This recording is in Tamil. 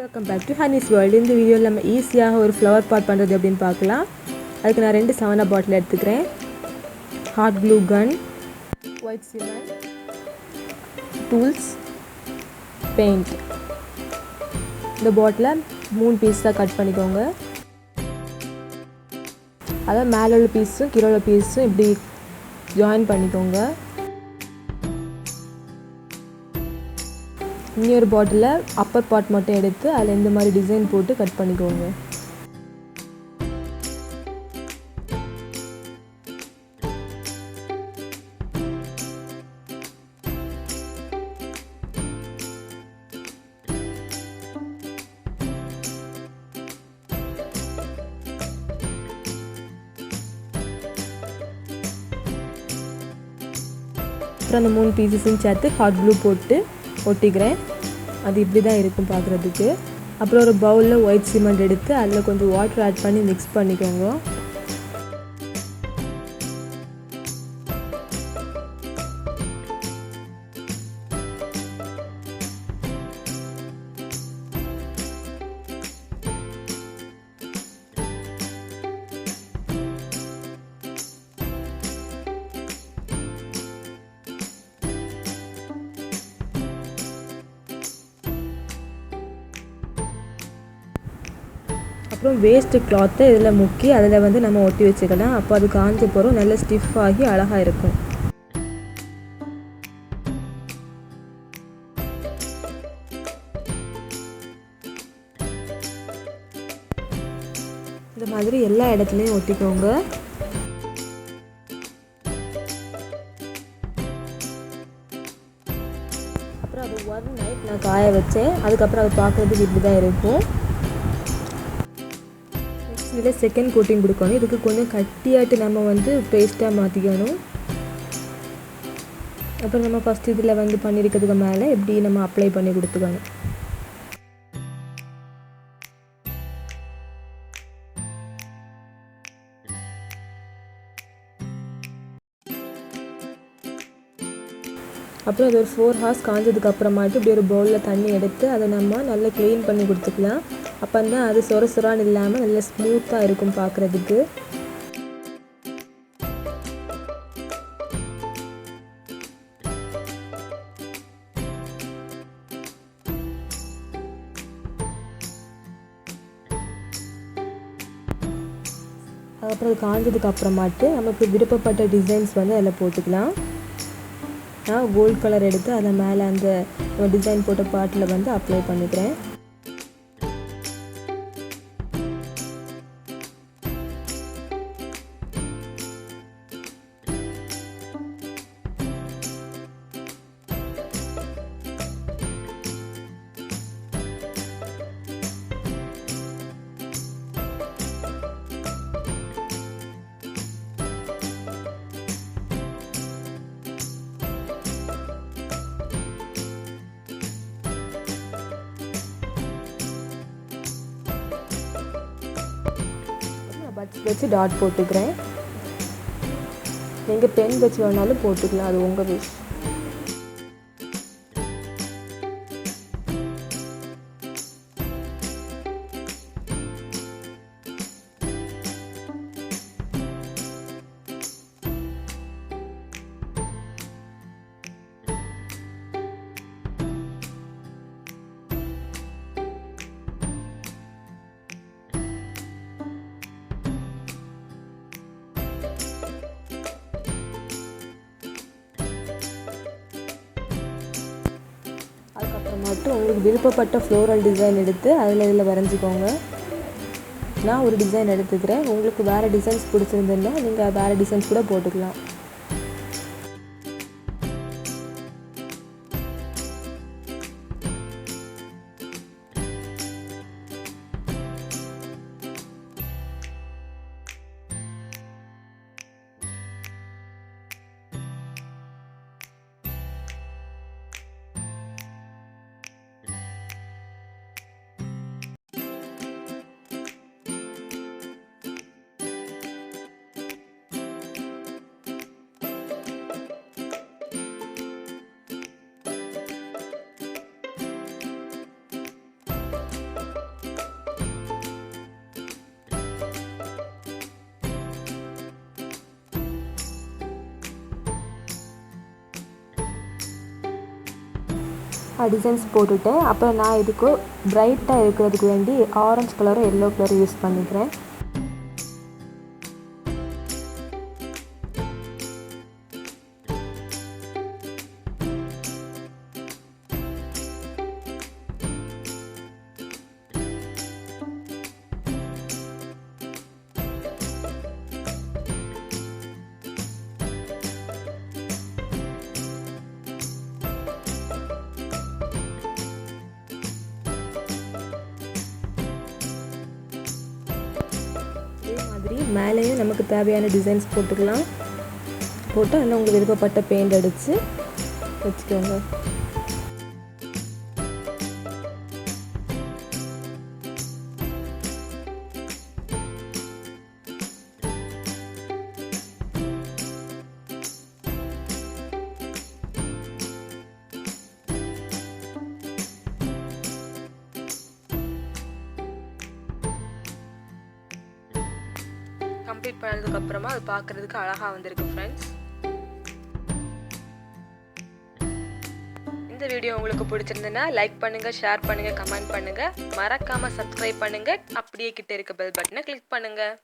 Welcome back to Honey's world. இந்த வீடியோவில் நம்ம ஈஸியாக ஒரு ஃப்ளவர் பாட் பண்ணுறது அப்படின்னு பார்க்கலாம். அதுக்கு நான் 2 7 பாட்டில் எடுத்துக்கிறேன். Hot glue gun, white cement, tools, paint. இந்த பாட்டிலை 3 பீஸாக கட் பண்ணிக்கோங்க. அதை மேலே உள்ள பீஸும் கீழே உள்ள பீஸும் இப்படி ஜாயின் பண்ணிக்கோங்க. இன்னொரு பாட்டிலில் அப்பர் பார்ட் மட்டும் எடுத்து அதில் இந்த மாதிரி டிசைன் போட்டு கட் பண்ணிக்கோங்க. அப்புறம் அந்த 3 பீசஸும் சேர்த்து ஹாட் க்ளூ போட்டு ஒட்டிக்கிறேன். அது இப்படி தான் இருக்கும் பார்க்குறதுக்கு. அப்புறம் ஒரு பவுலில் ஒயிட் சிமெண்ட் எடுத்து அதில் கொஞ்சம் வாட்டர் ஆட் பண்ணி மிக்ஸ் பண்ணிக்கோங்க. அப்புறம் வேஸ்ட்டு கிளாத்தை இதில் முக்கி அதில் நம்ம ஒட்டி வச்சுக்கலாம். அப்போ அது காஞ்ச போகிறோம் நல்லா ஸ்டிஃப் ஆகி அழகாக இருக்கும். இந்த மாதிரி எல்லா இடத்துலையும் ஒட்டிக்கோங்க. அப்புறம் அது 1 நைட் நான் காய வச்சேன். அதுக்கப்புறம் அது பார்க்குறதுக்கு இப்படி தான் இருக்கும். இதில் செகண்ட் கோட்டிங் கொடுக்கணும். இதுக்கு கொஞ்சம் கட்டியாட்டு நம்ம பேஸ்ட்டாக மாற்றிக்கணும். அப்புறம் நம்ம ஃபஸ்ட் இதில் பண்ணியிருக்கிறதுக்கு மேலே எப்படி நம்ம அப்ளை பண்ணி கொடுத்துக்கணும். அப்புறம் அது ஒரு 4 ஹார்ஸ் காஞ்சதுக்கு அப்புறமாட்டு இப்படி ஒரு பவுலில் தண்ணி எடுத்து அதை நம்ம நல்லா க்ளீன் பண்ணி கொடுத்துக்கலாம். அப்போ தான் அது சொர சொரான்னு இல்லாமல் நல்லா ஸ்மூத்தாக இருக்கும் பார்க்குறதுக்கு. அதுக்கப்புறம் அது காஞ்சதுக்கு அப்புறமாட்டு நமக்கு விருப்பப்பட்ட டிசைன்ஸ் அதில் போட்டுக்கலாம். நான் கோல்ட் கலர் எடுத்து அதை மேலே அந்த டிசைன் போட்ட பாட்டில் அப்ளை பண்ணிக்கிறேன். பட்ஸ் வச்சு டாட் போட்டுக்கிறேன். நீங்கள் பென் வச்சு வேணாலும் போட்டுக்கலாம், அது உங்கள் விஷ். அதுக்கப்புறமாட்டும் உங்களுக்கு விருப்பப்பட்ட ஃப்ளோரல் டிசைன் எடுத்து இதில் வரைஞ்சிக்கோங்க. நான் ஒரு டிசைன் எடுத்துக்கிறேன். உங்களுக்கு வேறு டிசைன்ஸ் பிடிச்சிருந்ததுன்னா நீங்கள் வேறு டிசைன்ஸ் கூட போட்டுக்கலாம். டிசைன்ஸ் போட்டுட்டு அப்புறம் நான் இதுக்கு பிரைட்டாக இருக்கிறதுக்கு வேண்டி ஆரஞ்சு கலரும் எல்லோ கலரும் யூஸ் பண்ணிக்கிறேன். இதே மாதிரி மேலேயும் நமக்கு தேவையான டிசைன்ஸ் போட்டுக்கலாம். போட்டு அதில் உங்களுக்கு விருப்பப்பட்ட பெயிண்ட் அடித்து வச்சுக்கோங்க. கம்ப்ளீட் பண்ணதுக்கப்புறமா அது பார்க்குறதுக்கு அழகாக வந்திருக்கு ஃப்ரெண்ட்ஸ். இந்த வீடியோ உங்களுக்கு பிடிச்சிருந்ததுன்னா லைக் பண்ணுங்கள், ஷேர் பண்ணுங்கள், கமெண்ட் பண்ணுங்கள், மறக்காமல் சப்ஸ்கிரைப் பண்ணுங்கள். அப்படியே கிட்ட இருக்க பெல் பட்டனை கிளிக் பண்ணுங்கள்.